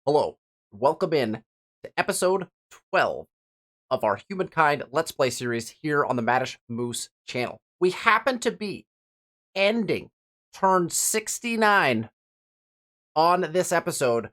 Hello, welcome in to episode 12 of our Humankind Let's Play series here on the Maddish Moose channel. We happen to be ending turn 69 on this episode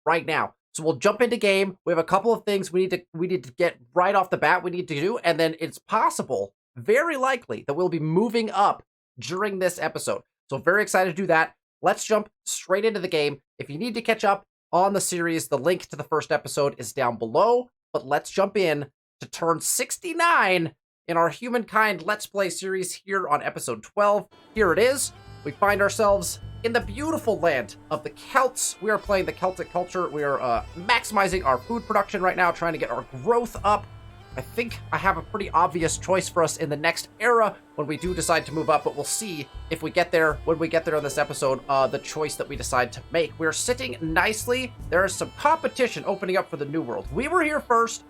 right now. So we'll jump into game. We have a couple of things we need to get right off the bat we need to do, and then it's possible, very likely, that we'll be moving up during this episode. So very excited to do that. Let's jump straight into the game. If you need to catch up on the series, the link to the first episode is down below, but let's jump in to turn 69 in our Humankind Let's Play series here on episode 12. Here it is. We find ourselves in the beautiful land of the Celts. We are playing the Celtic culture. We are maximizing our food production right now, trying to get our growth up. I think I have a pretty obvious choice for us in the next era when we do decide to move up, but we'll see if we get there, when we get there on this episode, the choice that we decide to make. We're sitting nicely. There is some competition opening up for the New World. We were here first.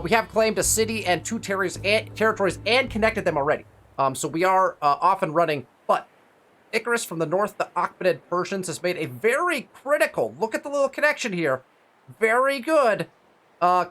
We have claimed a city and two territories and connected them already. So we are off and running, but Icarus from the north, the Achaemenid Persians, has made a very critical, look at the little connection here, very good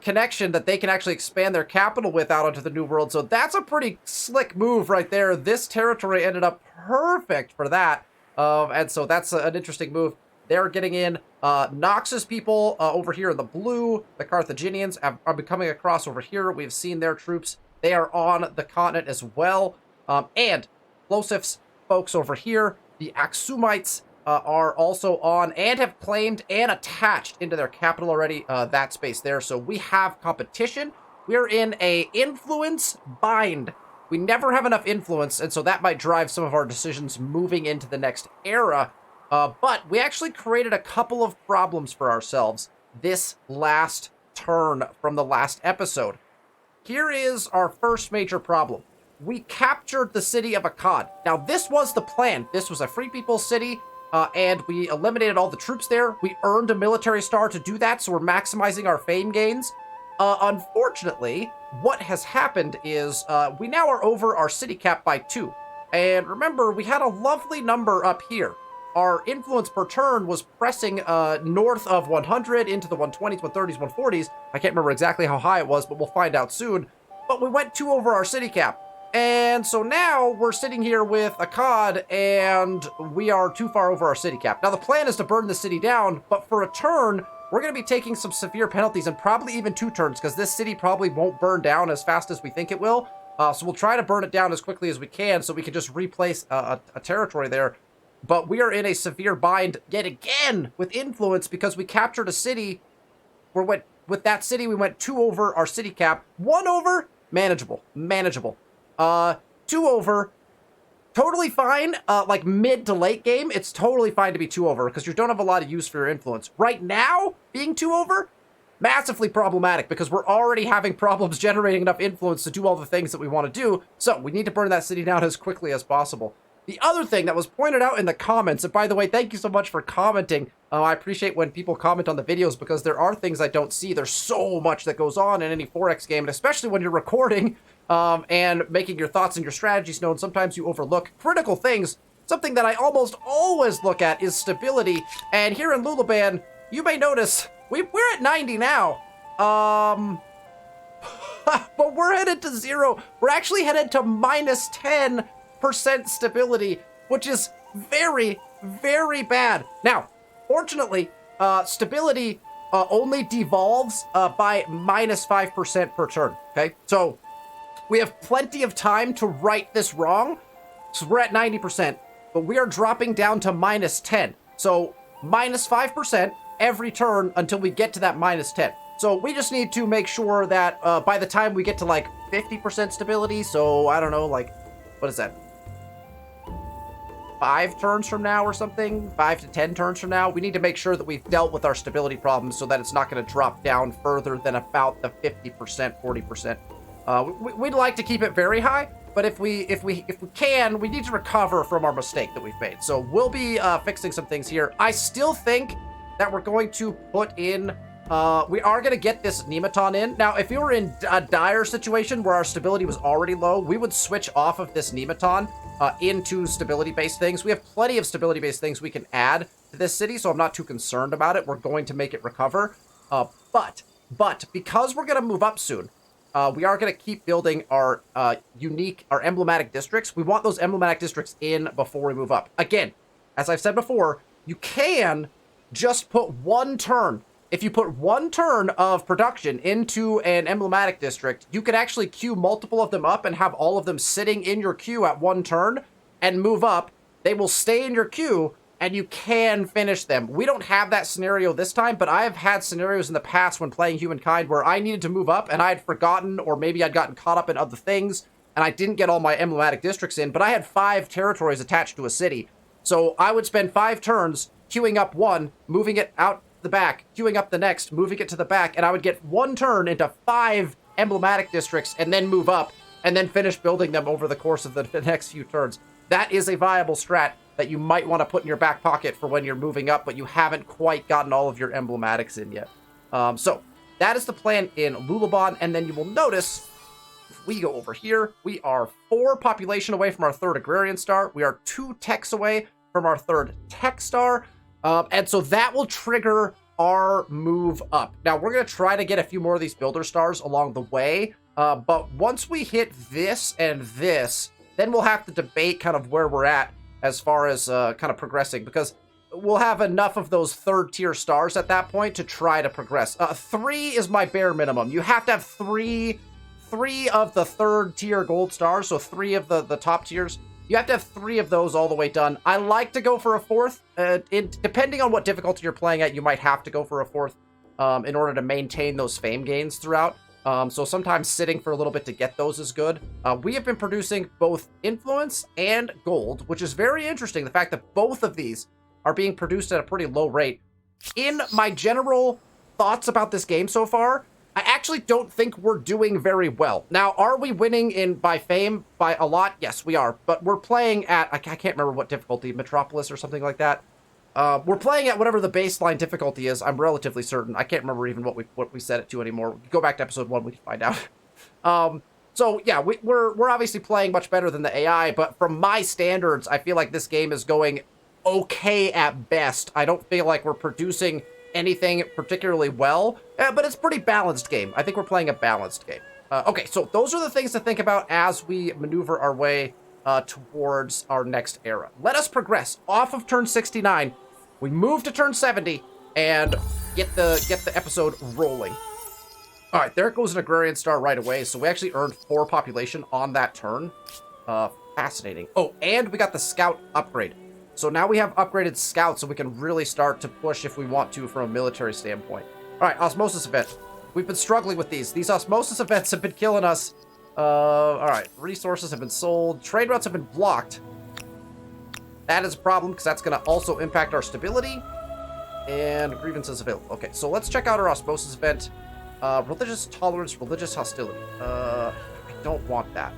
connection that they can actually expand their capital with out onto the New World. So that's a pretty slick move right there. This territory ended up perfect for that. And so that's an interesting move. They're getting in. Nox's people over here in the blue, the Carthaginians, are coming across over here. We've seen their troops. They are on the continent as well. And Plosif's folks over here, the Axumites, are also on and have claimed and attached into their capital already, that space there. So we have competition. We're in a influence bind. We never have enough influence, and so that might drive some of our decisions moving into the next era. But we actually created a couple of problems for ourselves this last turn from the last episode. Here is our first major problem. We captured the city of Akkad. Now, this was the plan. This was a free people's city. And we eliminated all the troops there. We earned a military star to do that, so we're maximizing our fame gains. Unfortunately, what has happened is we now are over our city cap by 2. And remember, we had a lovely number up here. Our influence per turn was pressing north of 100 into the 120s, 130s, 140s. I can't remember exactly how high it was, but we'll find out soon. But we went 2 over our city cap. And so now we're sitting here with Akkad, and we are too far over our city cap. Now, the plan is to burn the city down, but for a turn, we're going to be taking some severe penalties, and probably even 2 turns, because this city probably won't burn down as fast as we think it will. So we'll try to burn it down as quickly as we can, so we can just replace a territory there. But we are in a severe bind yet again with influence, because we captured a city. With that city, we went 2 over our city cap. 1 over, manageable. 2 over, totally fine. Like mid to late game, it's totally fine to be 2 over because you don't have a lot of use for your influence. Right now, being 2 over, massively problematic because we're already having problems generating enough influence to do all the things that we want to do. So we need to burn that city down as quickly as possible. The other thing that was pointed out in the comments, and by the way, thank you so much for commenting. I appreciate when people comment on the videos because there are things I don't see. There's so much that goes on in any 4X game, and especially when you're recording and making your thoughts and your strategies known. Sometimes you overlook critical things. Something that I almost always look at is stability. And here in Lulaban, you may notice we're at 90 now. But we're headed to 0. We're actually headed to minus 10% stability, which is very, very bad. Now, fortunately, stability only devolves by minus 5% per turn, okay? So we have plenty of time to right this wrong. So we're at 90%, but we are dropping down to minus 10. So minus 5% every turn until we get to that minus 10. So we just need to make sure that by the time we get to like 50% stability, so I don't know, like, what is that? 5 turns from now or something, 5 to 10 turns from now, we need to make sure that we've dealt with our stability problems so that it's not going to drop down further than about the 50%, 40%. We'd like to keep it very high, but if we can, we need to recover from our mistake that we've made. So we'll be fixing some things here. I still think that we're going to put in, we are going to get this Nemeton in. Now, if we were in a dire situation where our stability was already low, we would switch off of this Nemeton into stability-based things. We have plenty of stability-based things we can add to this city, so I'm not too concerned about it. We're going to make it recover. But because we're going to move up soon, we are going to keep building our our emblematic districts. We want those emblematic districts in before we move up. Again, as I've said before, you can just put one turn. If you put one turn of production into an emblematic district, you could actually queue multiple of them up and have all of them sitting in your queue at one turn and move up. They will stay in your queue, and you can finish them. We don't have that scenario this time, but I have had scenarios in the past when playing Humankind where I needed to move up and I had forgotten, or maybe I'd gotten caught up in other things, and I didn't get all my emblematic districts in, but I had 5 territories attached to a city. So I would spend 5 turns queuing up one, moving it out the back, queuing up the next, moving it to the back, and I would get 1 turn into 5 emblematic districts and then move up and then finish building them over the course of the next few turns. That is a viable strat that you might want to put in your back pocket for when you're moving up, but you haven't quite gotten all of your emblematics in yet. So that is the plan in Lulabon, and then you will notice if we go over here, we are 4 population away from our 3rd agrarian star. We are 2 techs away from our 3rd tech star. And so that will trigger our move up. Now, we're going to try to get a few more of these builder stars along the way. But once we hit this and this, then we'll have to debate kind of where we're at as far as kind of progressing. Because we'll have enough of those 3rd tier stars at that point to try to progress. 3 is my bare minimum. You have to have 3 of the 3rd tier gold stars. So 3 of the top tiers. You have to have 3 of those all the way done. I like to go for a 4th. Depending on what difficulty you're playing at, you might have to go for a 4th in order to maintain those fame gains throughout. So sometimes sitting for a little bit to get those is good. We have been producing both influence and gold, which is very interesting. The fact that both of these are being produced at a pretty low rate. In my general thoughts about this game so far, I actually don't think we're doing very well. Now, are we winning by fame by a lot? Yes, we are. But we're playing at, I can't remember what difficulty, Metropolis or something like that. We're playing at whatever the baseline difficulty is. I'm relatively certain. I can't remember even what we set it to anymore. Go back to episode 1, we can find out. So yeah, we're obviously playing much better than the AI, but from my standards, I feel like this game is going okay at best. I don't feel like we're producing anything particularly well, but it's a pretty balanced game. I think we're playing a balanced game. Okay, so those are the things to think about as we maneuver our way towards our next era. Let us progress off of turn 69. We move to turn 70 and get the episode rolling. All right, there goes an agrarian star right away. So we actually earned 4 population on that turn. Fascinating. Oh, and we got the scout upgrade. So now we have upgraded scouts, so we can really start to push if we want to from a military standpoint. All right, osmosis event. We've been struggling with these. These osmosis events have been killing us. All right, resources have been sold. Trade routes have been blocked. That is a problem because that's going to also impact our stability. And grievances available. Okay, so let's check out our osmosis event. Religious tolerance, religious hostility. I don't want that.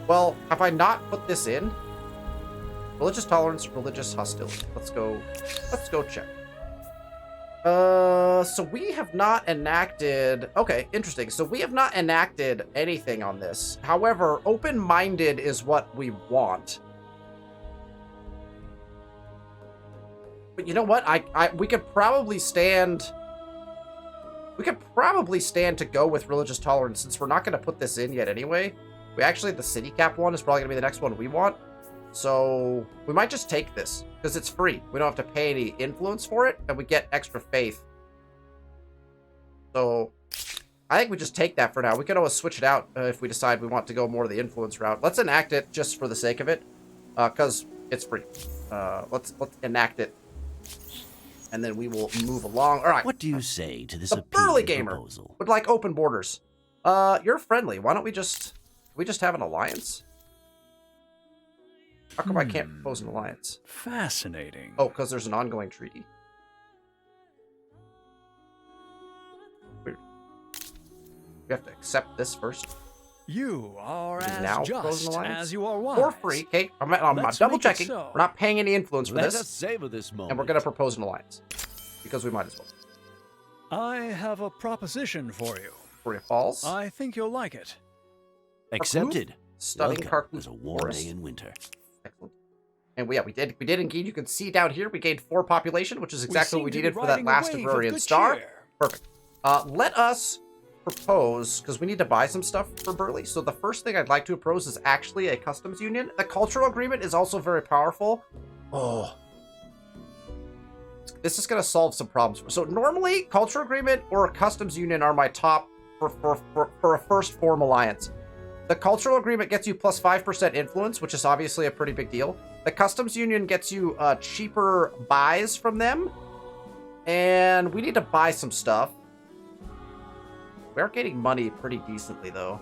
Well, have I not put this in? Religious tolerance, religious hostility. Let's go check. So we have not enacted... Okay, interesting. So we have not enacted anything on this. However, open-minded is what we want. But you know what? We could probably stand... We could probably stand to go with religious tolerance since we're not going to put this in yet anyway. The city cap one is probably going to be the next one we want. So we might just take this because it's free. We don't have to pay any influence for it, and we get extra faith. So I think we just take that for now. We can always switch it out if we decide we want to go more of the influence route. Let's enact it just for the sake of it, because it's free. Let's enact it, and then we will move along. All right. What do you say to this the burly appealing gamer proposal? would like open borders. You're friendly. Why don't we just have an alliance? How come I can't propose an alliance? Fascinating. Oh, because there's an ongoing treaty. Weird. We have to accept this first. You are We as now propose an just alliance? as you are wise. For free. Okay, I'm Let's double make it checking. so. We're not paying any influence for Let this, us savor this moment. and we're going to propose an alliance because we might as well. I have a proposition for you. Victoria Falls, I think you'll like it. Accepted. stunning Welcome Karkut as a warm forest. day in winter. Excellent. And we did indeed. You can see down here we gained 4 population, which is exactly what we needed for that last agrarian star. Perfect. Let us propose, because we need to buy some stuff for Burley. So the first thing I'd like to propose is actually a customs union. The cultural agreement is also very powerful. Oh, this is going to solve some problems. So normally, cultural agreement or a customs union are my top for a first form alliance. The cultural agreement gets you plus 5% influence, which is obviously a pretty big deal. The customs union gets you cheaper buys from them. And we need to buy some stuff. We are getting money pretty decently, though.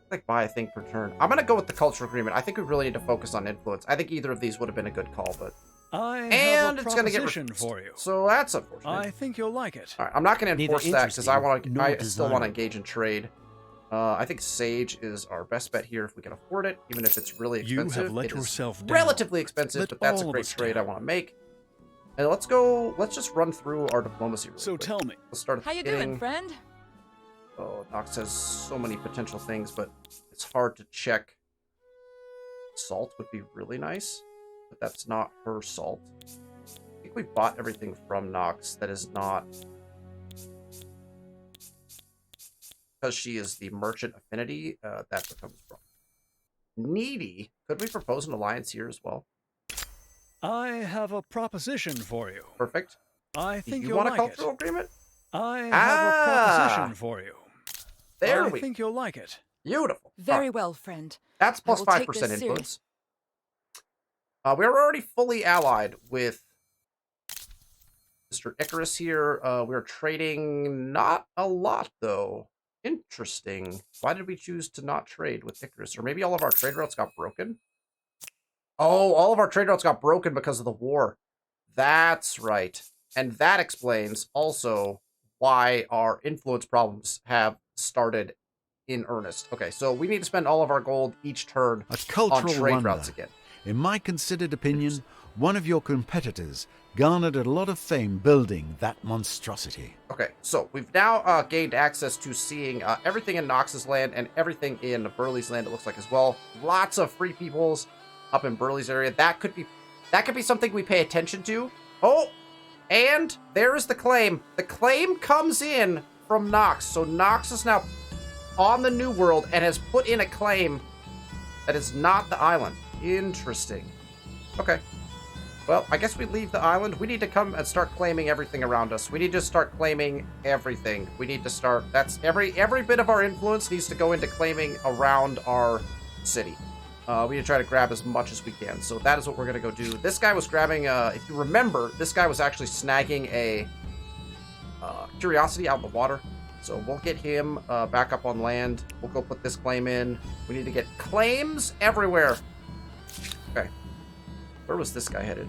Like buy a thing per turn. I'm going to go with the cultural agreement. I think we really need to focus on influence. I think either of these would have been a good call, but... And it's going to get for you. So that's unfortunate. I think you'll like it. All right, I'm not going to enforce that because I still want to engage in trade. I think Sage is our best bet here if we can afford it, even if it's really expensive. You have let yourself down. Relatively expensive, but that's a great trade I want to make. And let's just run through our diplomacy really quick. Tell me. Let's start at the beginning. How you doing, friend? Oh, Nox has so many potential things, but it's hard to check. Salt would be really nice, but that's not her salt. I think we bought everything from Nox that is not... Because she is the merchant affinity, that becomes wrong. Needy. Could we propose an alliance here as well? I have a proposition for you. Perfect. I think you you'll want like a cultural agreement? I have a proposition for you. There I think you'll like it. Beautiful. Very well, friend. That's plus 5% influence. We're already fully allied with Mr. Icarus here. We're trading not a lot, though. Interesting. Why did we choose to not trade with Icarus? Or maybe all of our trade routes got broken? Oh, all of our trade routes got broken because of the war. That's right. And that explains also why our influence problems have started in earnest. Okay, so we need to spend all of our gold each turn on trade routes again. In my considered opinion, one of your competitors garnered a lot of fame building that monstrosity. Okay, so we've now gained access to seeing everything in Nox's land and everything in Burley's land, it looks like, as well. Lots of free peoples up in Burley's area. That could be something we pay attention to. Oh, and there is the claim. The claim comes in from Nox. So Nox is now on the New World and has put in a claim that is not the island. Interesting. Okay. Well, I guess we leave the island. We need to come and start claiming everything around us. We need to start claiming everything. We need to start... That's every bit of our influence needs to go into claiming around our city. We need to try to grab as much as we can. So that is what we're going to go do. This guy was grabbing... if you remember, this guy was actually snagging a curiosity out in the water. So we'll get him back up on land. We'll go put this claim in. We need to get claims everywhere. Okay. Where was this guy headed?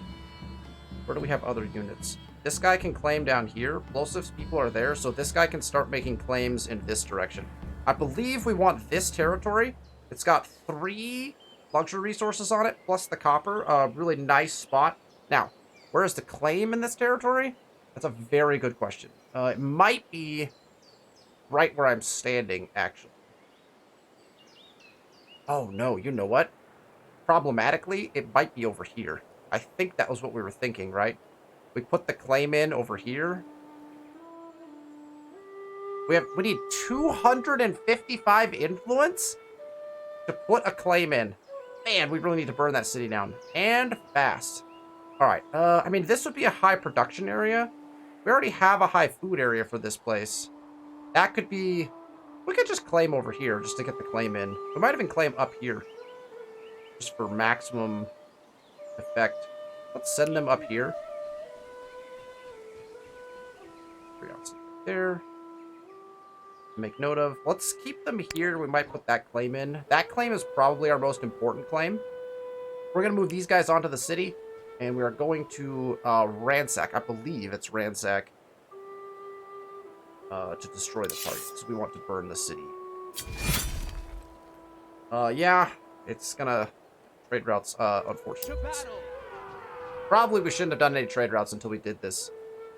Where do we have other units? This guy can claim down here. Plosiv's people are there, so this guy can start making claims in this direction. I believe we want this territory. It's got 3 luxury resources on it, plus the copper. Really nice spot. Now, where is the claim in this territory? That's a very good question. It might be right where I'm standing, actually. Oh, no, you know what? Problematically, it might be over here. I think that was what we were thinking, right? We put the claim in over here. We need 255 influence to put a claim in. Man, we really need to burn that city down. And fast. Alright, I mean, this would be a high production area. We already have a high food area for this place. That could be... We could just claim over here just to get the claim in. We might even claim up here. Just for maximum effect. Let's send them up here. There. Make note of. Let's keep them here. We might put that claim in. That claim is probably our most important claim. We're going to move these guys onto the city. And we are going to ransack. I believe it's ransack. To destroy the targets. We want to burn the city. Yeah. It's going to... Trade routes, unfortunately. Probably we shouldn't have done any trade routes until we did this.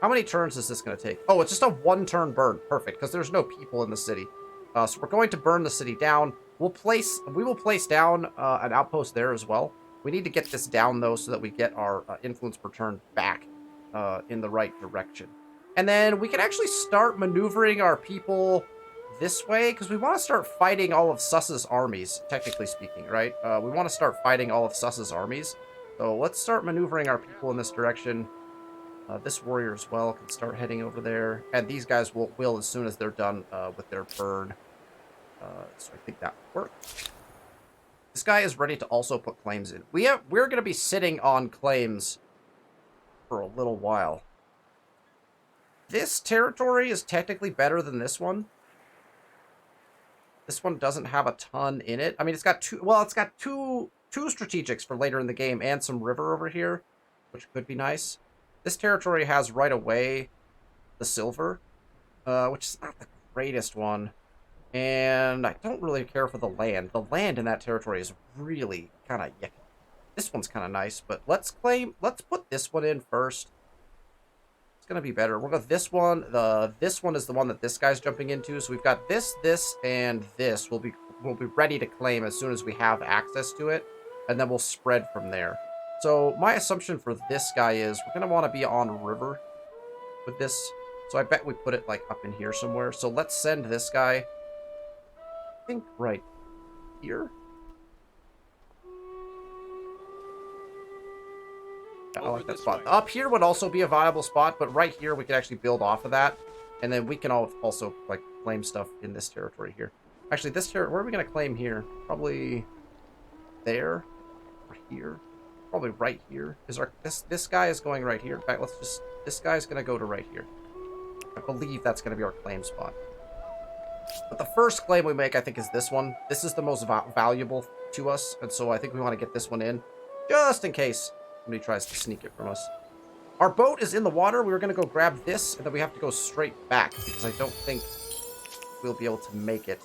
How many turns is this going to take? Oh, it's just a 1-turn burn. Perfect, because there's no people in the city. So we're going to burn the city down. We will place down an outpost there as well. We need to get this down, though, so that we get our influence per turn back in the right direction. And then we can actually start maneuvering our people this way, because we want to start fighting all of Suss's armies, technically speaking, right? We want to start fighting all of Suss's armies. So let's start maneuvering our people in this direction. This warrior as well can start heading over there. And these guys will as soon as they're done with their burn. So I think that will work. This guy is ready to also put claims in. We're going to be sitting on claims for a little while. This territory is technically better than this one. This one doesn't have a ton in it. I mean, it's got two strategics for later in the game and some river over here, which could be nice. This territory has right away the silver, which is not the greatest one. And I don't really care for the land. The land in that territory is really kind of yucky. This one's kind of nice, but let's put this one in first. It's going to be better. We'll go this one. This one is the one that this guy's jumping into. So we've got this, and this. We'll be ready to claim as soon as we have access to it, and then we'll spread from there. So my assumption for this guy is we're going to want to be on river with this. So I bet we put it like up in here somewhere. So let's send this guy, I think, right here. I like that spot. Up here would also be a viable spot, but right here we could actually build off of that. And then we can also like claim stuff in this territory here. Actually, this territory, where are we going to claim here? Probably there or here. Probably right here. This guy is going right here. In fact, this guy's going to go to right here. I believe that's going to be our claim spot. But the first claim we make, I think, is this one. This is the most valuable to us, and so I think we want to get this one in, just in case somebody tries to sneak it from us. Our boat is in the water. We were going to go grab this, and then we have to go straight back, because I don't think we'll be able to make it.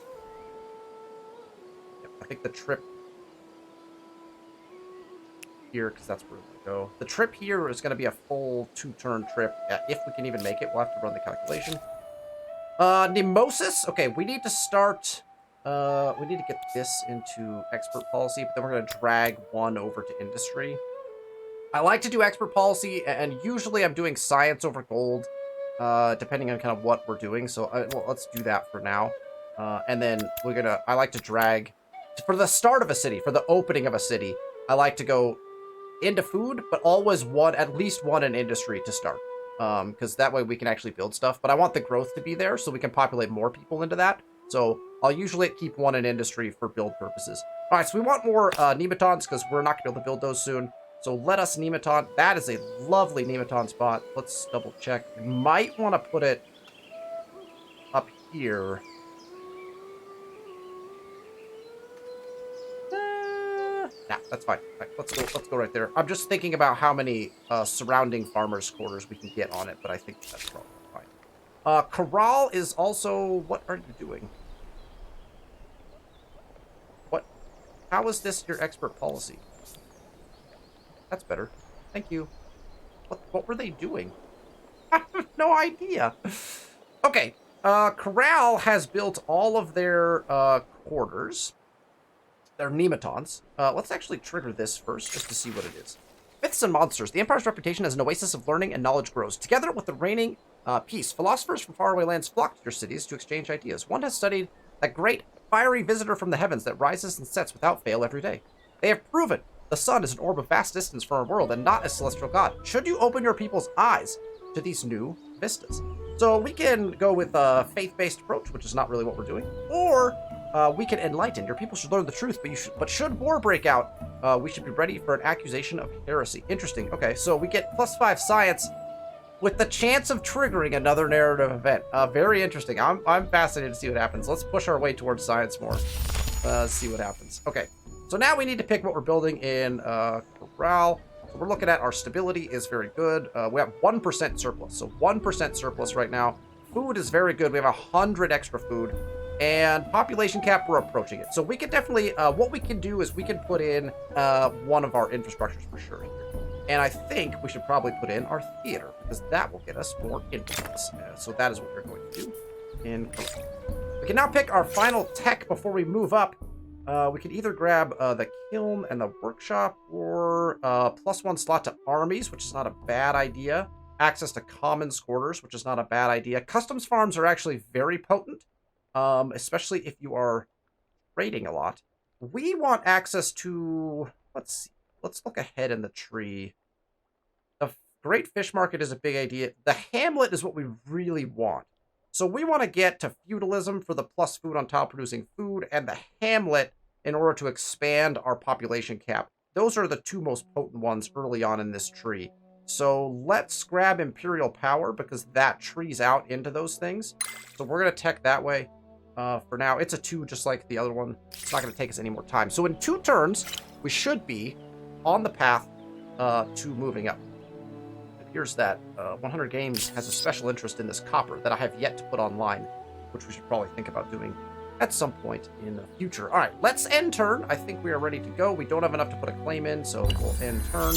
I think the trip here, because that's where we go. The trip here is going to be a full 2-turn trip. If we can even make it, we'll have to run the calculation. Nemosis. Okay, we need to start. We need to get this into expert policy, but then we're going to drag one over to industry. I like to do expert policy, and usually I'm doing science over gold, depending on kind of what we're doing. So well, let's do that for now. And then I like to drag, for the start of a city, for the opening of a city, I like to go into food, but always at least one in industry to start. Because that way we can actually build stuff. But I want the growth to be there so we can populate more people into that. So I'll usually keep one in industry for build purposes. All right, so we want more nematons because we're not going to be able to build those soon. So let us nematon. That is a lovely nematon spot. Let's double check. We might want to put it up here. Nah, that's fine. All right, let's go right there. I'm just thinking about how many surrounding farmers' quarters we can get on it, but I think that's probably fine. Corral is also... What are you doing? What? How is this your expert policy? That's better. Thank you. What were they doing? I have no idea. Okay. Corral has built all of their quarters. They're nematons. Let's actually trigger this first, just to see what it is. Myths and monsters. The Empire's reputation as an oasis of learning and knowledge grows. Together with the reigning peace, philosophers from faraway lands flock to your cities to exchange ideas. One has studied that great fiery visitor from the heavens that rises and sets without fail every day. They have proven the sun is an orb of vast distance from our world and not a celestial god. Should you open your people's eyes to these new vistas? So we can go with a faith-based approach, which is not really what we're doing, or we can enlighten. Your people should learn the truth, but should war break out, we should be ready for an accusation of heresy. Interesting. Okay, so we get +5 science with the chance of triggering another narrative event. Very interesting. I'm fascinated to see what happens. Let's push our way towards science more. See what happens. Okay, so now we need to pick what we're building in Corral. So we're looking at our stability is very good. We have 1% surplus, so 1% surplus right now. Food is very good. We have 100 extra food. And population cap, we're approaching it. So we can definitely, what we can do is we can put in one of our infrastructures for sure. And I think we should probably put in our theater, because that will get us more influence. So that is what we're going to do. We can now pick our final tech before we move up. We could either grab the kiln and the workshop, or +1 slot to armies, which is not a bad idea. Access to commons quarters, which is not a bad idea. Customs farms are actually very potent, especially if you are trading a lot. We want access to, let's see, let's look ahead in the tree. The Great Fish Market is a big idea. The Hamlet is what we really want. So we want to get to feudalism for the plus food on tile producing food, and the Hamlet in order to expand our population cap. Those are the two most potent ones early on in this tree. So let's grab Imperial Power, because that trees out into those things. So we're going to tech that way. For now, it's a 2 just like the other one. It's not going to take us any more time. So in 2 turns, we should be on the path to moving up. It appears that 100 Games has a special interest in this copper that I have yet to put online, which we should probably think about doing at some point in the future. All right, let's end turn. I think we are ready to go. We don't have enough to put a claim in, so we'll end turn.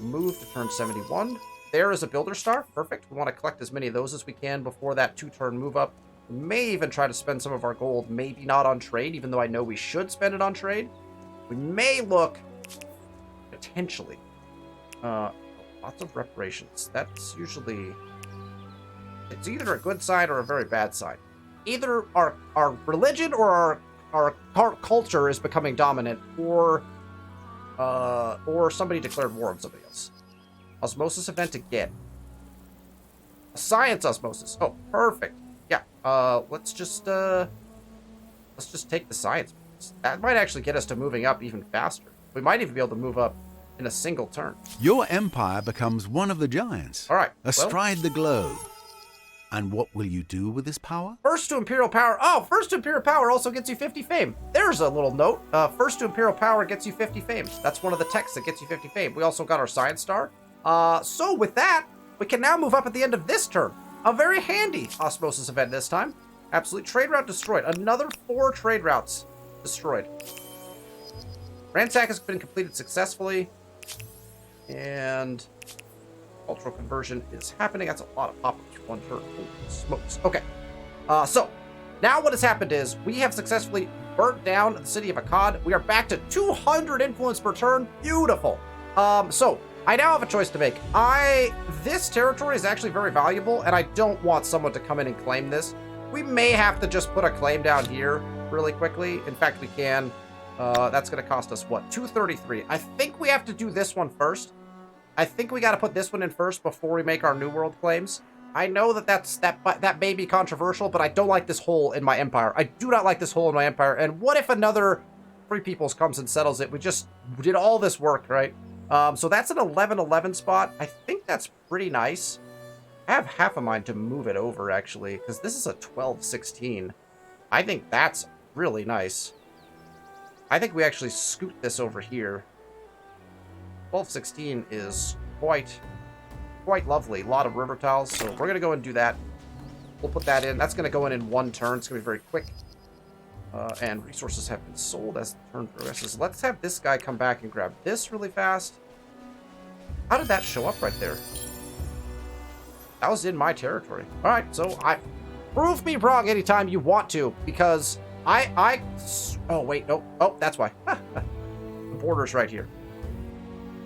Move to turn 71. There is a Builder Star. Perfect. We want to collect as many of those as we can before that 2-turn move up. We may even try to spend some of our gold, maybe not on trade, even though I know we should spend it on trade. We may look, potentially, lots of reparations. That's usually, it's either a good sign or a very bad sign. Either our religion or our culture is becoming dominant, or somebody declared war on somebody else. Osmosis event again. Science osmosis. Oh, perfect. Yeah. Let's just take the science. That might actually get us to moving up even faster. We might even be able to move up in a single turn. Your empire becomes one of the giants. All right. Astride the globe. And what will you do with this power? First to Imperial Power. Oh, first to Imperial Power also gets you 50 fame. There's a little note. First to Imperial Power gets you 50 fame. That's one of the techs that gets you 50 fame. We also got our Science Star. So with that, we can now move up at the end of this turn. A very handy osmosis event this time. Absolutely. Trade route destroyed. Another 4 trade routes destroyed. Ransack has been completed successfully. And cultural conversion is happening. That's a lot of poppers. 1 turn. Holy smokes. Okay. So now what has happened is we have successfully burnt down the city of Akkad. We are back to 200 influence per turn. Beautiful. So I now have a choice to make. This territory is actually very valuable, and I don't want someone to come in and claim this. We may have to just put a claim down here really quickly. In fact, we can. That's going to cost us, what, 233. I think we have to do this one first. I think we got to put this one in first before we make our New World claims. I know that may be controversial, but I don't like this hole in my empire. I do not like this hole in my empire. And what if another Free Peoples comes and settles it? We just did all this work, right? So that's an 11-11 spot. I think that's pretty nice. I have half a mind to move it over, actually, because this is a 12-16. I think that's really nice. I think we actually scoot this over here. 12-16 is quite lovely. A lot of river tiles, so we're going to go and do that. We'll put that in. That's going to go in 1 turn. It's going to be very quick. And resources have been sold as the turn progresses. Let's have this guy come back and grab this really fast. How did that show up right there? That was in my territory. All right, so prove me wrong anytime you want to, because oh, wait, no. Oh, that's why. The border's right here.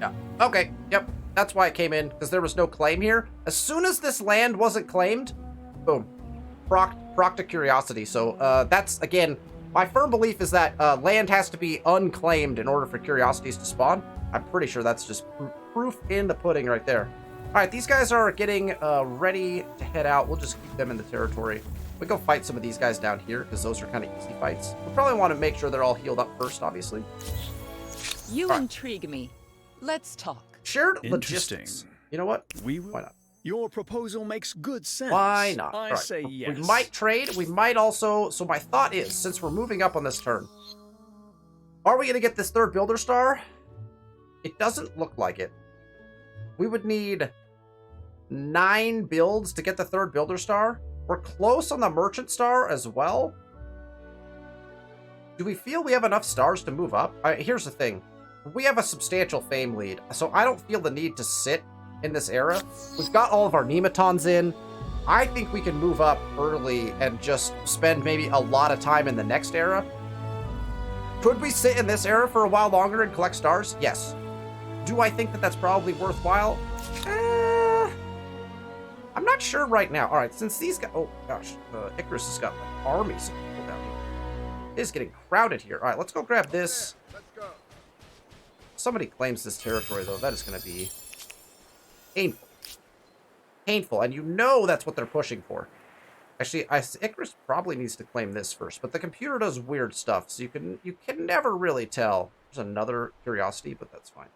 Yeah. Okay, yep. That's why it came in, because there was no claim here. As soon as this land wasn't claimed, boom. Proc to curiosity. So that's, again, my firm belief is that land has to be unclaimed in order for curiosities to spawn. I'm pretty sure that's just proof in the pudding right there. All right, these guys are getting ready to head out. We'll just keep them in the territory. We go fight some of these guys down here, because those are kind of easy fights. We probably want to make sure they're all healed up first, obviously. You intrigue me. Let's talk. Shared logistics. You know what? Why not? Your proposal makes good sense. Why not? I say yes. We might trade. We might also... So my thought is, since we're moving up on this turn, are we going to get this 3rd Builder Star? It doesn't look like it. We would need 9 builds to get the 3rd Builder Star. We're close on the Merchant Star as well. Do we feel we have enough stars to move up? Here's the thing. We have a substantial fame lead, so I don't feel the need to sit in this era. We've got all of our nematons in. I think we can move up early and just spend maybe a lot of time in the next era. Could we sit in this era for a while longer and collect stars? Yes. Do I think that that's probably worthwhile? I'm not sure right now. All right, since these guys... Oh, gosh. Icarus has got like armies of people down here. It is getting crowded here. All right, let's go grab this. Somebody claims this territory, though. That is going to be painful. Painful, and you know that's what they're pushing for. Actually, Icarus probably needs to claim this first, but the computer does weird stuff, so you can never really tell. There's another curiosity, but that's fine.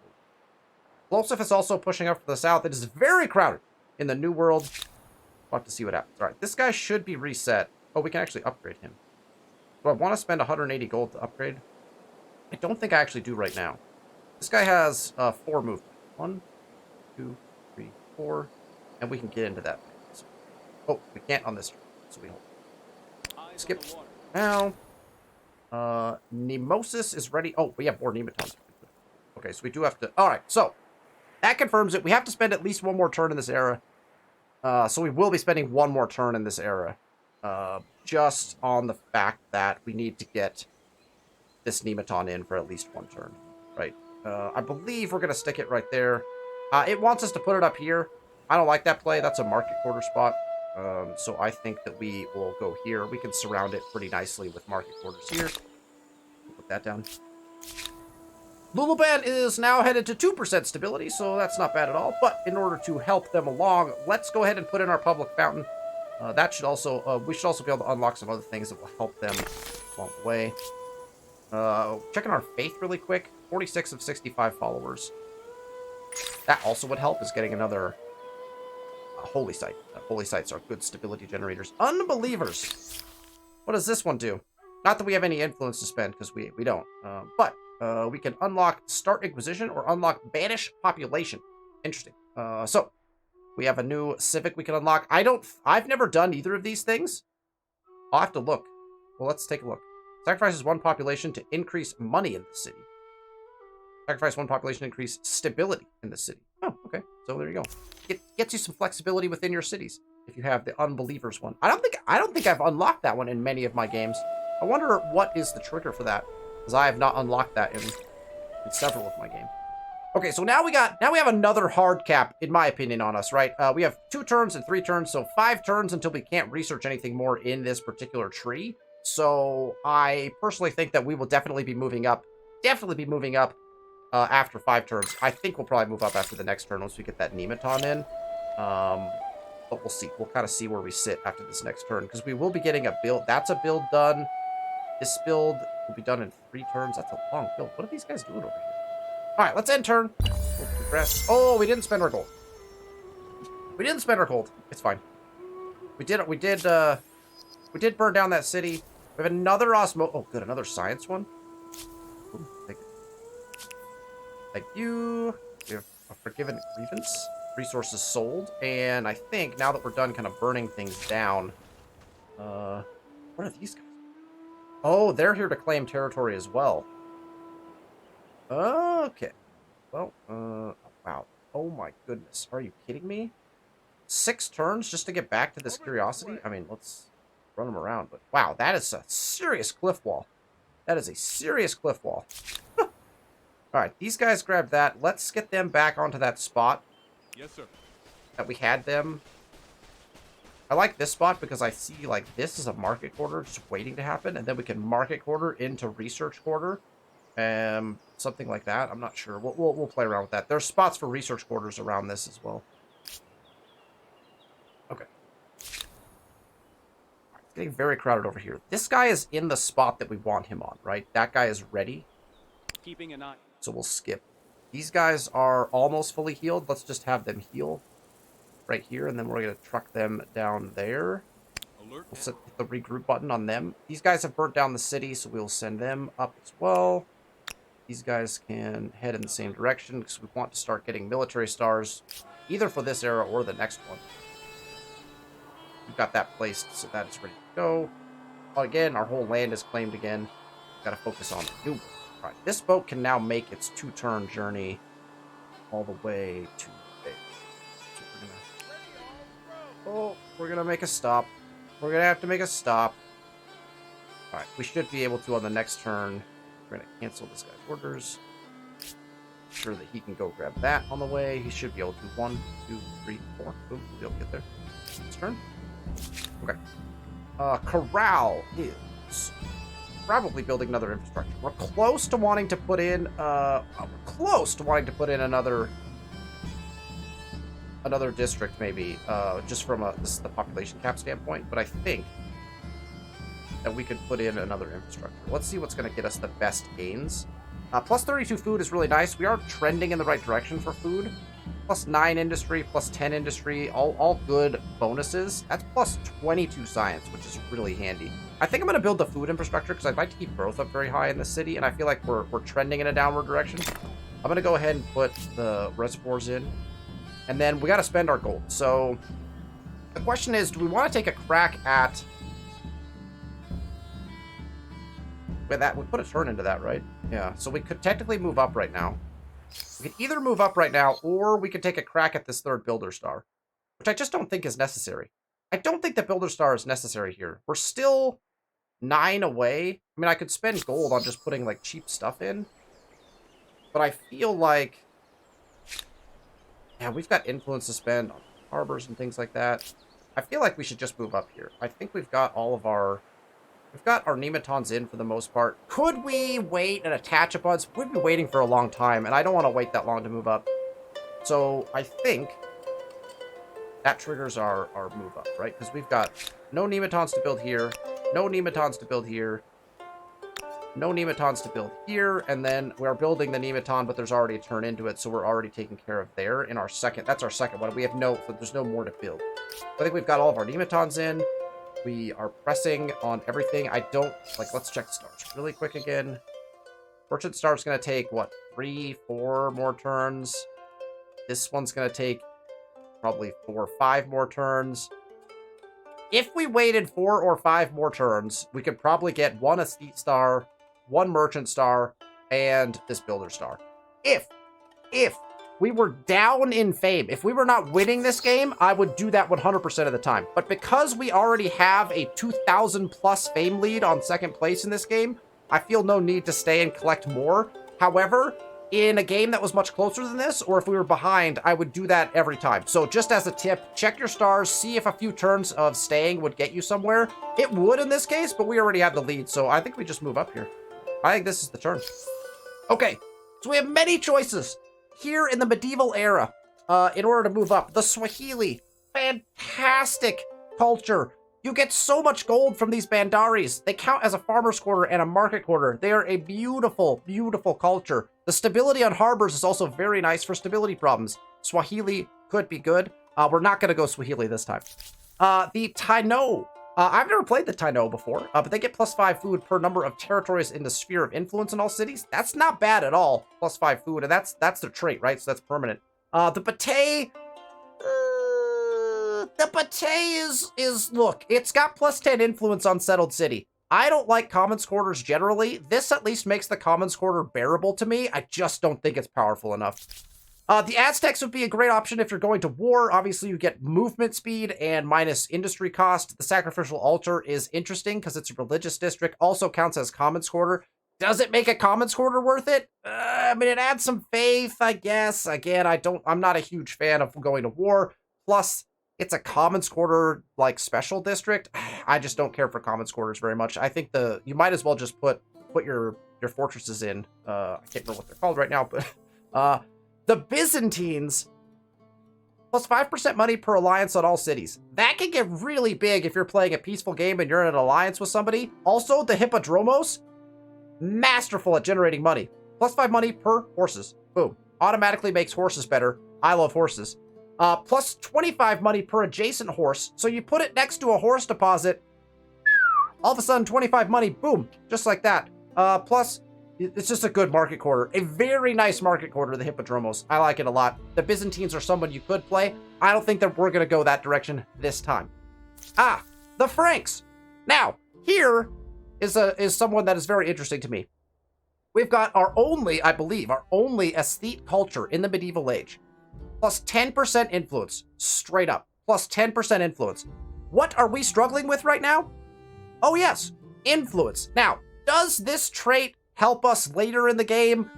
Plosif is also pushing up to the south. It is very crowded in the New World. We'll have to see what happens. All right, this guy should be reset. Oh, we can actually upgrade him. Do I want to spend 180 gold to upgrade? I don't think I actually do right now. This guy has 4 movement. 1, 2, 3, 4, and we can get into that. So, oh, we can't on this turn, so we hold. Skip. Now, Nemosis is ready. Oh, we have more Nematons. Okay, so we do have to... All right, so that confirms it. We have to spend at least one more turn in this era. So we will be spending one more turn in this era. Just on the fact that we need to get this Nematon in for at least one turn. Right. I believe we're going to stick it right there. It wants us to put it up here. I don't like that play. That's a market quarter spot. So I think that we will go here. We can surround it pretty nicely with market quarters here. Put that down. Luluban is now headed to 2% stability, so that's not bad at all. But in order to help them along, let's go ahead and put in our public fountain. That should also, we should also be able to unlock some other things that will help them along the way. Checking our faith really quick. 46 of 65 followers. That also would help, is getting another holy site. Holy sites are good stability generators. Unbelievers. What does this one do? Not that we have any influence to spend, because we don't. But we can unlock Start Inquisition or unlock Banish Population. Interesting. So we have a new civic we can unlock. I've never done either of these things. I'll have to look. Well, let's take a look. Sacrifices 1 population to increase money in the city. Sacrifice 1 population to increase stability in the city. Oh, okay. So there you go. It gets you some flexibility within your cities if you have the Unbelievers one. I don't think I've unlocked that one in many of my games. I wonder what is the trigger for that, because I have not unlocked that in several of my games. Okay, so now we have another hard cap, in my opinion, on us, right? We have 2 turns and 3 turns, so 5 turns until we can't research anything more in this particular tree. So I personally think that we will definitely be moving up. After 5 turns. I think we'll probably move up after the next turn once we get that Nematon in. But we'll see. We'll kind of see where we sit after this next turn, because we will be getting a build. That's a build done. This build will be done in 3 turns. That's a long build. What are these guys doing over here? All right, let's end turn. We'll progress. Oh, we didn't spend our gold. It's fine. We did burn down that city. We have another Osmo. Oh, good. Another science one. Ooh, thank you. We have a forgiven grievance. Resources sold. And I think now that we're done kind of burning things down, what are these guys? Oh, they're here to claim territory as well. Okay. Well, wow. Oh my goodness. Are you kidding me? 6 turns just to get back to this curiosity? I mean, let's run them around. But wow, that is a serious cliff wall. That is a serious cliff wall. All right, these guys grabbed that. Let's get them back onto that spot. Yes, sir. That we had them. I like this spot because I see, like, this is a market quarter just waiting to happen. And then we can market quarter into research quarter. Something like that. I'm not sure. We'll play around with that. There's spots for research quarters around this as well. Okay. It's getting very crowded over here. This guy is in the spot that we want him on, right? That guy is ready. Keeping an eye. So we'll skip. These guys are almost fully healed. Let's just have them heal right here, and then we're going to truck them down there. Alert. We'll set the regroup button on them. These guys have burnt down the city, so we'll send them up as well. These guys can head in the same direction because we want to start getting military stars either for this era or the next one. We've got that placed, so that is ready to go. Again, our whole land is claimed again. Got to focus on the new one. All right, this boat can now make its 2-turn journey all the way to there. So we're gonna make a stop. We're gonna have to make a stop. All right, we should be able to on the next turn We're going to cancel this guy's orders. Sure that he can go grab that on the way. He should be able to. 1, 2, 3, 4. Boom, we'll be able to get there. His turn. Okay. Corral is probably building another infrastructure. We're close to wanting to put in another district, maybe, just from this is the population cap standpoint, but I think that we could put in another infrastructure. Let's see what's going to get us the best gains. Plus 32 food is really nice. We are trending in the right direction for food. Plus 9 industry, plus 10 industry, all good bonuses. That's plus 22 science, which is really handy. I think I'm going to build the food infrastructure because I'd like to keep growth up very high in the city, and I feel like we're trending in a downward direction. I'm going to go ahead and put the reservoirs in, and then we got to spend our gold. So the question is, do we want to take a crack at... With that, we put a turn into that, right? Yeah, so we could technically move up right now. We could either move up right now, or we could take a crack at this third Builder Star, which I just don't think is necessary. I don't think the Builder Star is necessary here. We're still 9 away. I mean, I could spend gold on just putting, like, cheap stuff in, but I feel like... Yeah, we've got influence to spend on harbors and things like that. I feel like we should just move up here. I think we've got all of our... We've got our nematons in for the most part. Could we wait and attach a bunch? We've been waiting for a long time, and I don't want to wait that long to move up. So I think that triggers our move up, right? Because we've got no nematons to build here, no nematons to build here, no nematons to build here, and then we're building the nematon, but there's already a turn into it, so we're already taking care of there in our second. That's our second one. We have there's no more to build. I think we've got all of our nematons in. We are pressing on everything. Let's check the stars really quick again. Merchant Star's going to take, what, 3, 4 more turns? This one's going to take probably 4 or 5 more turns. If we waited 4 or 5 more turns, we could probably get 1 Estate Star, 1 Merchant Star, and this Builder Star. If we were down in fame, if we were not winning this game, I would do that 100% of the time. But because we already have a 2,000 plus fame lead on second place in this game, I feel no need to stay and collect more. However, in a game that was much closer than this, or if we were behind, I would do that every time. So just as a tip, check your stars, see if a few turns of staying would get you somewhere. It would in this case, but we already have the lead, so I think we just move up here. I think this is the turn. Okay, so we have many choices here in the medieval era, in order to move up. The Swahili, fantastic culture. You get so much gold from these bandaris. They count as a farmer's quarter and a market quarter. They are a beautiful, beautiful culture. The stability on harbors is also very nice for stability problems. Swahili could be good. We're not going to go Swahili this time. The Taino. I've never played the Taino before, but they get plus 5 food per number of territories in the sphere of influence in all cities. That's not bad at all. Plus 5 food, and that's their trait, right? So that's permanent. The Batay. The Batay is look, it's got plus 10 influence on settled city. I don't like Commons Quarters generally. This at least makes the Commons Quarter bearable to me. I just don't think it's powerful enough. The Aztecs would be a great option if you're going to war. Obviously, you get movement speed and minus industry cost. The Sacrificial Altar is interesting because it's a religious district. Also counts as Commons Quarter. Does it make a Commons Quarter worth it? I mean, it adds some faith, I guess. Again, I'm not a huge fan of going to war. Plus, it's a Commons Quarter, like, special district. I just don't care for Commons Quarters very much. I think you might as well just put your fortresses in. I can't remember what they're called right now, but... The Byzantines, plus 5% money per alliance on all cities. That can get really big if you're playing a peaceful game and you're in an alliance with somebody. Also, the Hippodromos, masterful at generating money. Plus 5 money per horses. Boom. Automatically makes horses better. I love horses. Plus 25 money per adjacent horse. So you put it next to a horse deposit, all of a sudden 25 money, boom, just like that. Plus... It's just a good market quarter. A very nice market quarter, the Hippodromos. I like it a lot. The Byzantines are someone you could play. I don't think that we're going to go that direction this time. The Franks. Now, here is someone that is very interesting to me. We've got our only aesthete culture in the medieval age. Plus 10% influence. Straight up. Plus 10% influence. What are we struggling with right now? Oh, yes. Influence. Now, does this trait help us later in the game?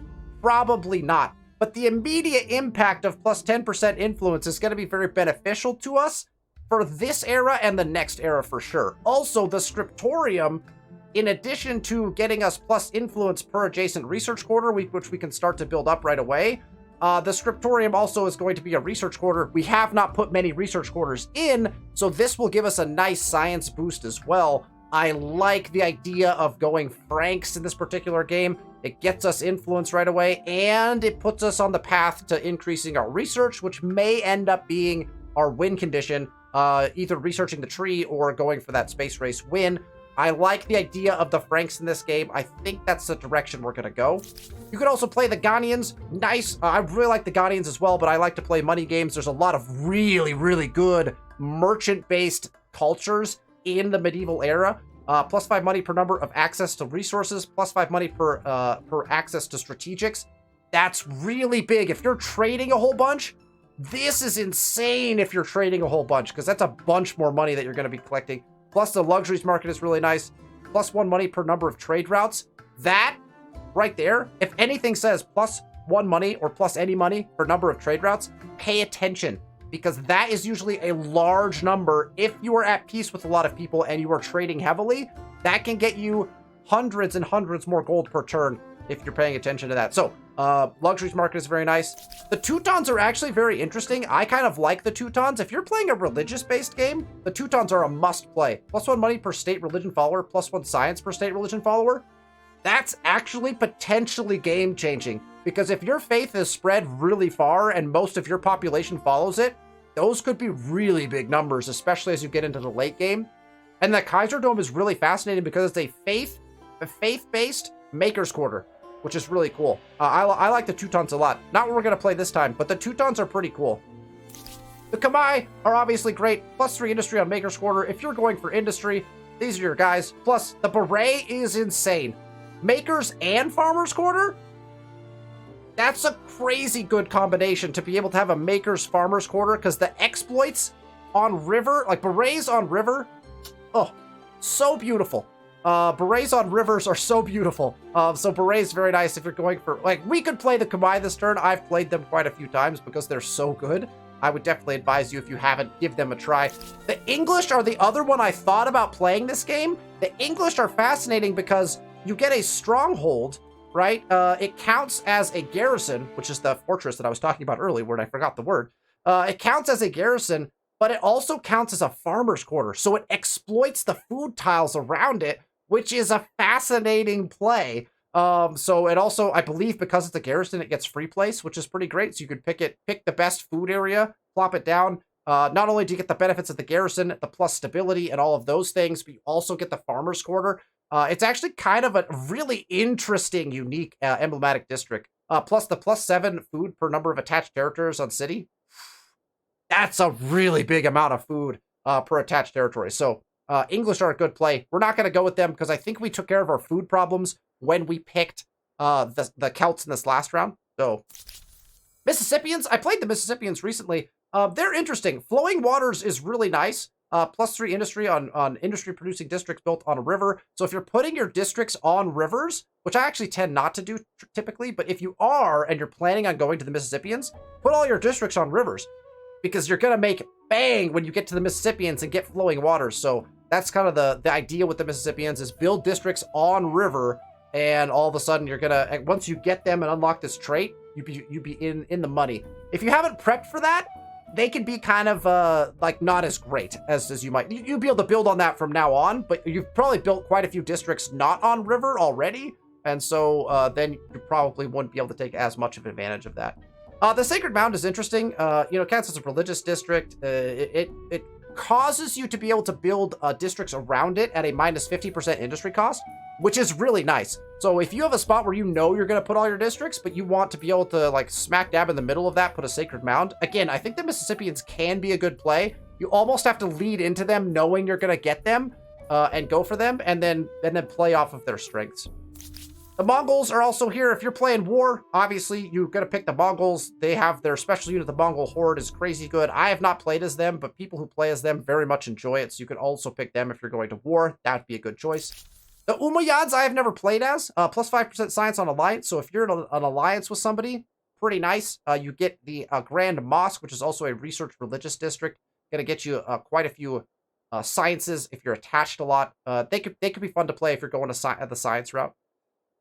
Probably not. But the immediate impact of plus 10% influence is going to be very beneficial to us for this era and the next era for sure. Also, the scriptorium, in addition to getting us plus influence per adjacent research quarter, which we can start to build up right away, the scriptorium also is going to be a research quarter. We have not put many research quarters in, so this will give us a nice science boost as well. I like the idea of going Franks in this particular game. It gets us influence right away, and it puts us on the path to increasing our research, which may end up being our win condition, either researching the tree or going for that space race win. I like the idea of the Franks in this game. I think that's the direction we're going to go. You could also play the Ghanaians. Nice. I really like the Ghanaians as well, but I like to play money games. There's a lot of really, really good merchant-based cultures in the medieval era. Plus 5 money per number of access to resources, plus 5 money per access to strategics. That's really big. If you're trading a whole bunch, this is insane if you're trading a whole bunch, because that's a bunch more money that you're going to be collecting. Plus the luxuries market is really nice. Plus 1 money per number of trade routes. That right there, if anything says plus 1 money or plus any money per number of trade routes, pay attention, because that is usually a large number. If you are at peace with a lot of people and you are trading heavily, that can get you hundreds and hundreds more gold per turn if you're paying attention to that. So, luxuries market is very nice. The Teutons are actually very interesting. I kind of like the Teutons. If you're playing a religious-based game, the Teutons are a must-play. Plus 1 money per state religion follower, plus 1 science per state religion follower. That's actually potentially game-changing, because if your faith is spread really far and most of your population follows it, those could be really big numbers, especially as you get into the late game. And the Kaiserdom is really fascinating because it's a faith-based Maker's Quarter, which is really cool. I like the Teutons a lot. Not what we're going to play this time, but the Teutons are pretty cool. The Kamai are obviously great. Plus 3 industry on Maker's Quarter. If you're going for industry, these are your guys. Plus, the Beret is insane. Makers and Farmer's Quarter? That's a crazy good combination to be able to have a Maker's Farmer's Quarter, because the exploits on River, like Berets on River, oh, so beautiful. Berets on rivers are so beautiful. So Berets very nice if you're going for, like, we could play the Kamai this turn. I've played them quite a few times because they're so good. I would definitely advise you, if you haven't, give them a try. The English are the other one I thought about playing this game. The English are fascinating because you get a stronghold, right? It counts as a garrison, which is the fortress that I was talking about earlier when I forgot the word. It counts as a garrison, but it also counts as a farmer's quarter. So it exploits the food tiles around it, which is a fascinating play. So it also, I believe, because it's a garrison, it gets free place, which is pretty great. So you could pick the best food area, plop it down. Not only do you get the benefits of the garrison, the plus stability and all of those things, but you also get the farmer's quarter. It's actually kind of a really interesting, unique, emblematic district. Plus the plus 7 food per number of attached territories on city. That's a really big amount of food per attached territory. So English are a good play. We're not going to go with them because I think we took care of our food problems when we picked the Celts in this last round. So Mississippians, I played the Mississippians recently. They're interesting. Flowing Waters is really nice. Plus 3 industry on industry producing districts built on a river. So if you're putting your districts on rivers, which I actually tend not to do typically, but if you are and you're planning on going to the Mississippians, put all your districts on rivers, because you're going to make bang when you get to the Mississippians and get flowing waters. So that's kind of the idea with the Mississippians, is build districts on river, and all of a sudden you're going to, once you get them and unlock this trait, you'd be in the money. If you haven't prepped for that, they can be kind of like not as great as you might. You'll be able to build on that from now on, but you've probably built quite a few districts not on river already, and so then you probably wouldn't be able to take as much of advantage of that. The Sacred Mound is interesting. Counts as a religious district. It causes you to be able to build districts around it at a minus 50% industry cost, which is really nice. So if you have a spot where you know you're going to put all your districts, but you want to be able to, like, smack dab in the middle of that, put a Sacred Mound. Again, I think the Mississippians can be a good play. You almost have to lead into them knowing you're going to get them and go for them, and then play off of their strengths. The Mongols are also here. If you're playing war, obviously you're going to pick the Mongols. They have their special unit, the Mongol Horde, is crazy good. I have not played as them, but people who play as them very much enjoy it, so you can also pick them if you're going to war. That would be a good choice. The Umayyads I have never played as. Plus 5% science on alliance. So if you're in an alliance with somebody, pretty nice. You get the Grand Mosque, which is also a research religious district. Going to get you quite a few sciences if you're attached a lot. They could be fun to play if you're going to the science route.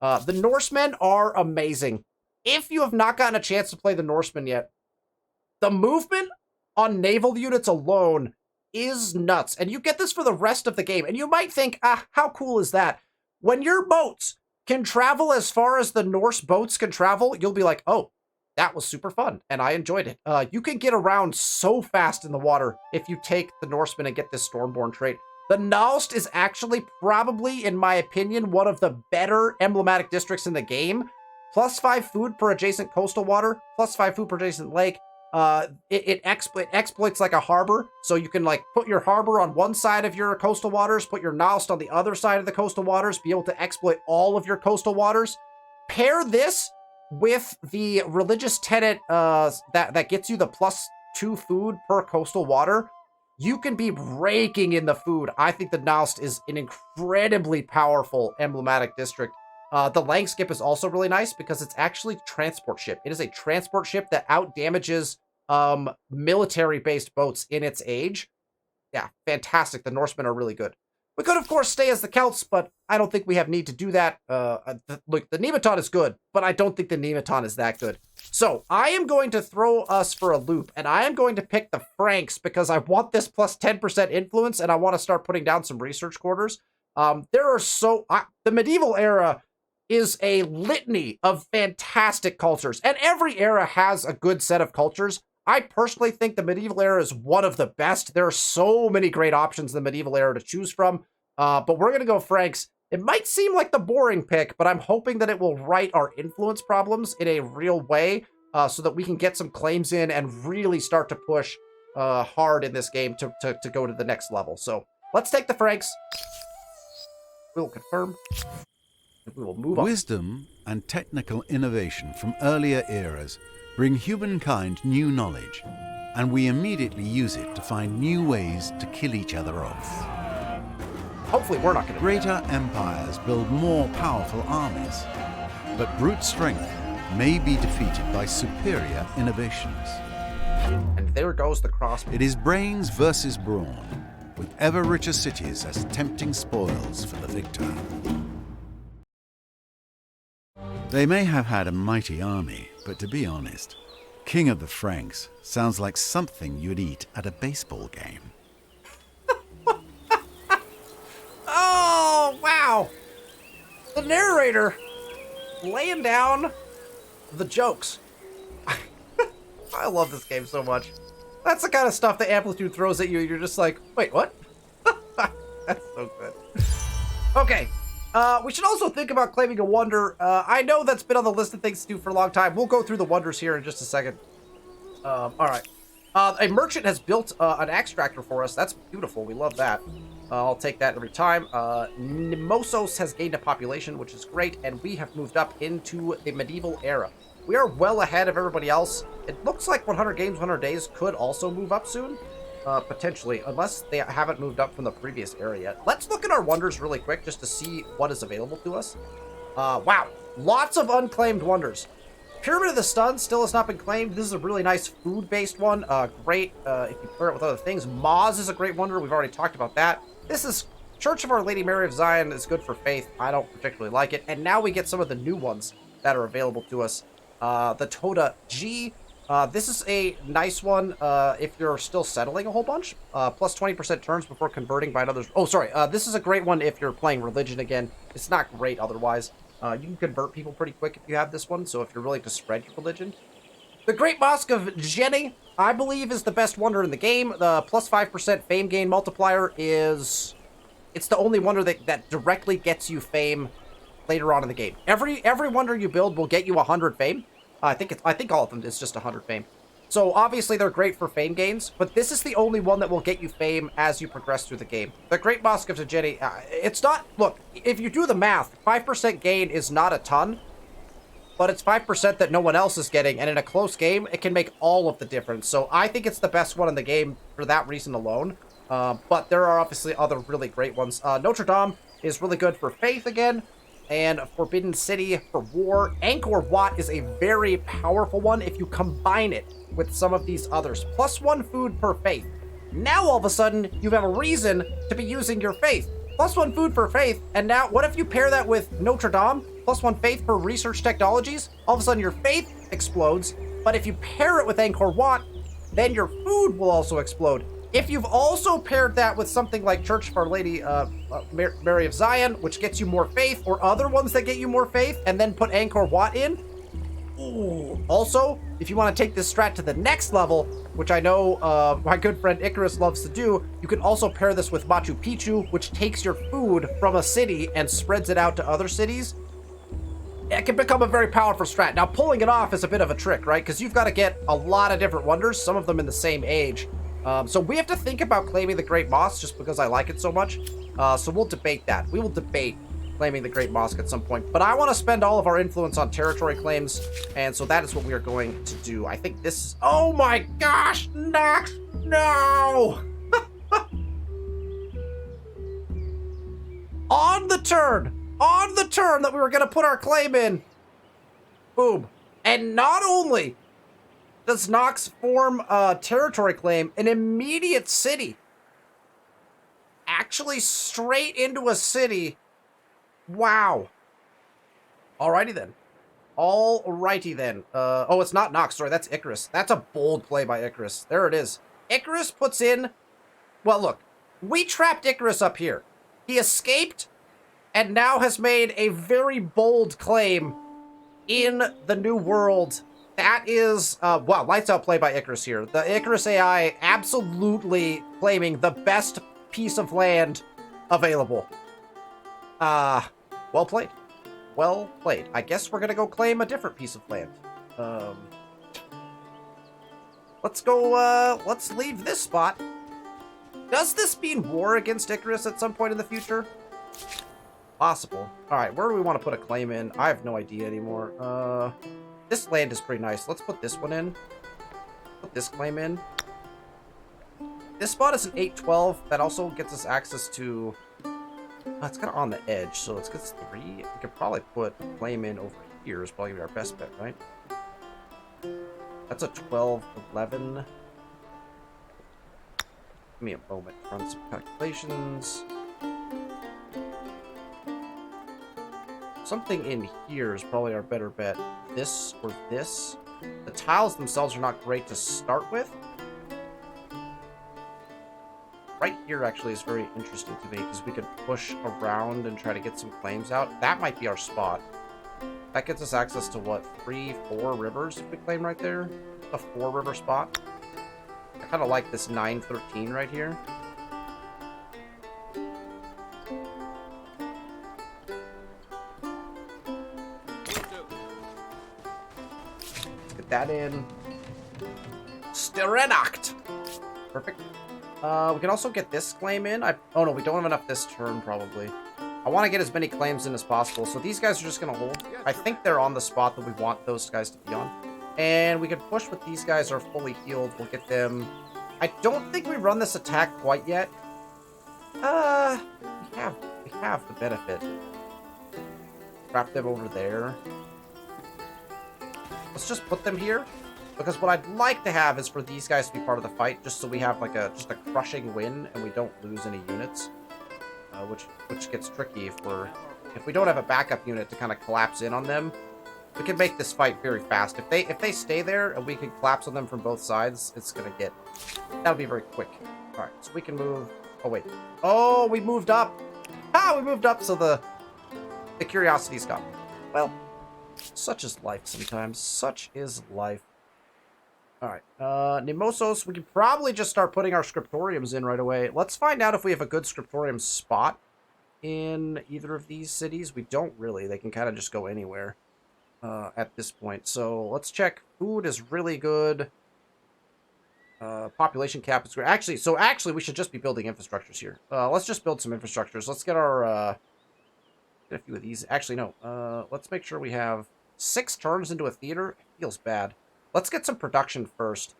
The Norsemen are amazing. If you have not gotten a chance to play the Norsemen yet, the movement on naval units alone is nuts. And you get this for the rest of the game. And you might think, how cool is that? When your boats can travel as far as the Norse boats can travel, you'll be like, oh, that was super fun. And I enjoyed it. You can get around so fast in the water if you take the Norsemen and get this Stormborn trait. The Nalst is actually probably, in my opinion, one of the better emblematic districts in the game. Plus 5 food per adjacent coastal water, plus 5 food per adjacent lake. It exploits like a harbor, so you can like put your harbor on one side of your coastal waters, put your Nalst on the other side of the coastal waters, be able to exploit all of your coastal waters. Pair this with the religious tenet that gets you the plus 2 food per coastal water. You can be raking in the food. I think the Nalst is an incredibly powerful emblematic district. The Lang Skip is also really nice because it's actually transport ship. It is a transport ship that outdamages military-based boats in its age. Yeah, fantastic. The Norsemen are really good. We could, of course, stay as the Celts, but I don't think we have need to do that. Look, the Nemeton is good, but I don't think the Nemeton is that good. So I am going to throw us for a loop, and I am going to pick the Franks because I want this plus 10% influence, and I want to start putting down some research quarters. The medieval era is a litany of fantastic cultures, and every era has a good set of cultures. I personally think the medieval era is one of the best. There are so many great options in the medieval era to choose from, but we're going to go Franks. It might seem like the boring pick, but I'm hoping that it will right our influence problems in a real way so that we can get some claims in and really start to push hard in this game to go to the next level. So let's take the Franks. We'll confirm. We will move on. Wisdom and technical innovation from earlier eras bring humankind new knowledge, and we immediately use it to find new ways to kill each other off. Hopefully we're not going to. Greater empires build more powerful armies, but brute strength may be defeated by superior innovations. And there goes the cross. It is brains versus brawn, with ever richer cities as tempting spoils for the victor. They may have had a mighty army, but to be honest, King of the Franks sounds like something you'd eat at a baseball game. Oh, wow. The narrator laying down the jokes. I love this game so much. That's the kind of stuff that Amplitude throws at you. You're just like, wait, what? That's so good. Okay. We should also think about claiming a wonder. I know that's been on the list of things to do for a long time. We'll go through the wonders here in just a second. All right. A merchant has built an extractor for us. That's beautiful. We love that. I'll take that every time. Nemosos has gained a population, which is great, and we have moved up into the medieval era. We are well ahead of everybody else. It looks like 100 Games, 100 Days could also move up soon. Potentially, unless they haven't moved up from the previous era yet. Let's look at our wonders really quick just to see what is available to us. Wow, lots of unclaimed wonders. Pyramid of the Stun still has not been claimed. This is a really nice food-based one. Great if you pair it with other things. Moz is a great wonder. We've already talked about that. This is Church of Our Lady Mary of Zion is good for faith. I don't particularly like it. And now we get some of the new ones that are available to us. The Toda G. This is a nice one if you're still settling a whole bunch. Plus 20% turns before converting by another. Oh, sorry. This is a great one if you're playing religion again. It's not great otherwise. You can convert people pretty quick if you have this one. So if you're willing to spread your religion. The Great Mosque of Jenny, I believe, is the best wonder in the game. The plus 5% fame gain multiplier is... It's the only wonder that directly gets you fame later on in the game. Every wonder you build will get you 100 fame. I think all of them is just 100 fame. So obviously they're great for fame gains, but this is the only one that will get you fame as you progress through the game. The Great Mosque of Tajeni, it's not, look, if you do the math, 5% gain is not a ton, but it's 5% that no one else is getting, and in a close game, it can make all of the difference. So I think it's the best one in the game for that reason alone, but there are obviously other really great ones. Notre Dame, is really good for faith again. And Forbidden City for war. Angkor Wat is a very powerful one if you combine it with some of these others. +1 food per faith. Now all of a sudden, you have a reason to be using your faith. +1 food per faith, and now what if you pair that with Notre Dame? +1 faith per research technologies? All of a sudden your faith explodes, but if you pair it with Angkor Wat, then your food will also explode. If you've also paired that with something like Church of Our Lady, Mary of Zion, which gets you more faith, or other ones that get you more faith, and then put Angkor Wat in, ooh. Also, if you want to take this strat to the next level, which I know my good friend Icarus loves to do, you can also pair this with Machu Picchu, which takes your food from a city and spreads it out to other cities. It can become a very powerful strat. Now, pulling it off is a bit of a trick, right? Because you've got to get a lot of different wonders, some of them in the same age. So we have to think about claiming the Great Mosque just because I like it so much. So we'll debate that. We will debate claiming the Great Mosque at some point. But I want to spend all of our influence on territory claims, and so that is what we are going to do. I think this is... Oh my gosh! Nox! No! On the turn that we were going to put our claim in. Boom. And not only does Nox form a territory claim, an immediate city. Actually straight into a city. Wow. Alrighty then. Alrighty then. Oh, it's not Nox. Sorry, that's Icarus. That's a bold play by Icarus. There it is. Icarus puts in... Well, look. We trapped Icarus up here. He escaped and now has made a very bold claim in the New World. That is, wow, lights out play by Icarus here. The Icarus AI absolutely claiming the best piece of land available. Well played. Well played. I guess we're gonna go claim a different piece of land. Let's go, let's leave this spot. Does this mean war against Icarus at some point in the future? Possible. Alright, where do we want to put a claim in? I have no idea anymore. This land is pretty nice. Let's put this one in. Put this claim in. This spot is an 812. That also gets us access to... Oh, it's kind of on the edge, so let's get 3. We could probably put a claim in over here. Is probably gonna be our best bet, right? That's a 12, 11. Give me a moment to run some calculations. Something in here is probably our better bet. This or this. The tiles themselves are not great to start with. Right here actually is very interesting to me because we could push around and try to get some claims out. That might be our spot. That gets us access to what, 3, 4 rivers if we claim right there? A 4-river spot. I kind of like this 913 right here. That in. Sterenacht. Perfect. We can also get this claim in. Oh no, we don't have enough this turn, probably. I want to get as many claims in as possible, so these guys are just going to hold. I think they're on the spot that we want those guys to be on. And we can push with these guys are fully healed. We'll get them... I don't think we run this attack quite yet. We have the benefit. Wrap them over there. Let's just put them here, because what I'd like to have is for these guys to be part of the fight, just so we have like just a crushing win and we don't lose any units, which gets tricky if we don't have a backup unit to kind of collapse in on them. We can make this fight very fast. If they stay there and we can collapse on them from both sides, that'll be very quick. All right, so we can move. Oh wait, oh we moved up. We moved up, so the curiosity's gone. Well. Such is life sometimes. Such is life. Alright. Nemosos, we can probably just start putting our scriptoriums in right away. Let's find out if we have a good scriptorium spot in either of these cities. We don't really. They can kind of just go anywhere at this point. So let's check. Food is really good. Population cap is great. Actually, we should just be building infrastructures here. Let's just build some infrastructures. Let's get our... Get a few of these. Actually, no. Let's make sure we have 6 turns into a theater. It feels bad. Let's get some production first.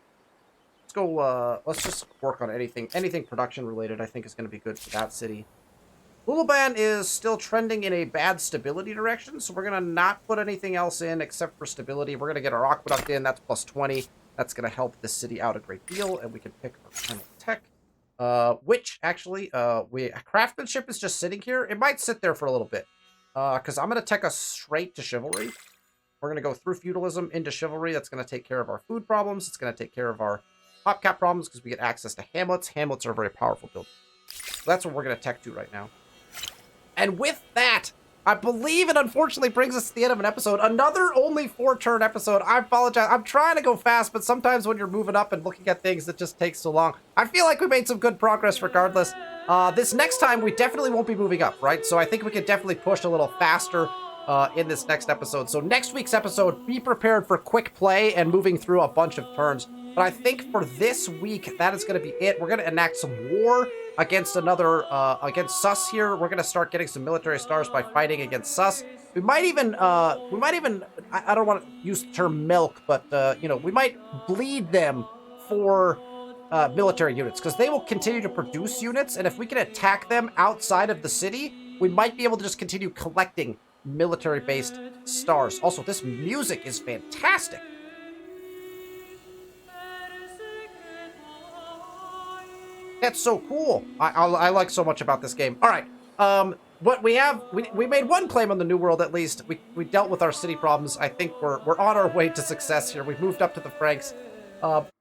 Let's go, let's just work on anything production related I think is going to be good for that city. Uluban is still trending in a bad stability direction, so we're going to not put anything else in except for stability. We're going to get our aqueduct in. That's plus 20. That's going to help this city out a great deal, and we can pick our final tech. Which, actually, craftsmanship is just sitting here. It might sit there for a little bit, because I'm going to take us straight to chivalry. We're going to go through feudalism into chivalry. That's going to take care of our food problems. It's going to take care of our top cap problems because we get access to hamlets. Hamlets are a very powerful build. So that's what we're going to tech to right now. And with that, I believe it unfortunately brings us to the end of an episode. Another only 4-turn episode. I apologize. I'm trying to go fast, but sometimes when you're moving up and looking at things, it just takes so long. I feel like we made some good progress regardless. This next time, we definitely won't be moving up, right? So I think we can definitely push a little faster in this next episode. So next week's episode, be prepared for quick play and moving through a bunch of turns. But I think for this week, that is going to be it. We're going to enact some war against against Sus here. We're going to start getting some military stars by fighting against Sus. We might even, I don't want to use the term milk, but, you know, we might bleed them for military units because they will continue to produce units. And if we can attack them outside of the city, we might be able to just continue collecting military-based stars. Also, this music is fantastic. That's so cool. I like so much about this game. All right. What we have, we made one claim on the New World at least. We dealt with our city problems. I think we're on our way to success here. We've moved up to the Franks.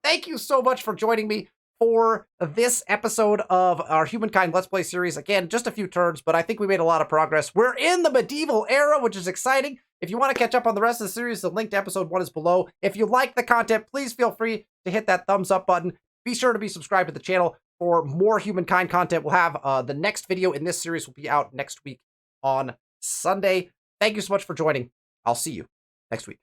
Thank you so much for joining me for this episode of our Humankind Let's Play series. Again, just a few turns, but I think we made a lot of progress. We're in the medieval era, which is exciting. If you want to catch up on the rest of the series, the link to episode 1 is below. If you like the content, please feel free to hit that thumbs up button. Be sure to be subscribed to the channel for more Humankind content. We'll have the next video in this series will be out next week on Sunday. Thank you so much for joining. I'll see you next week.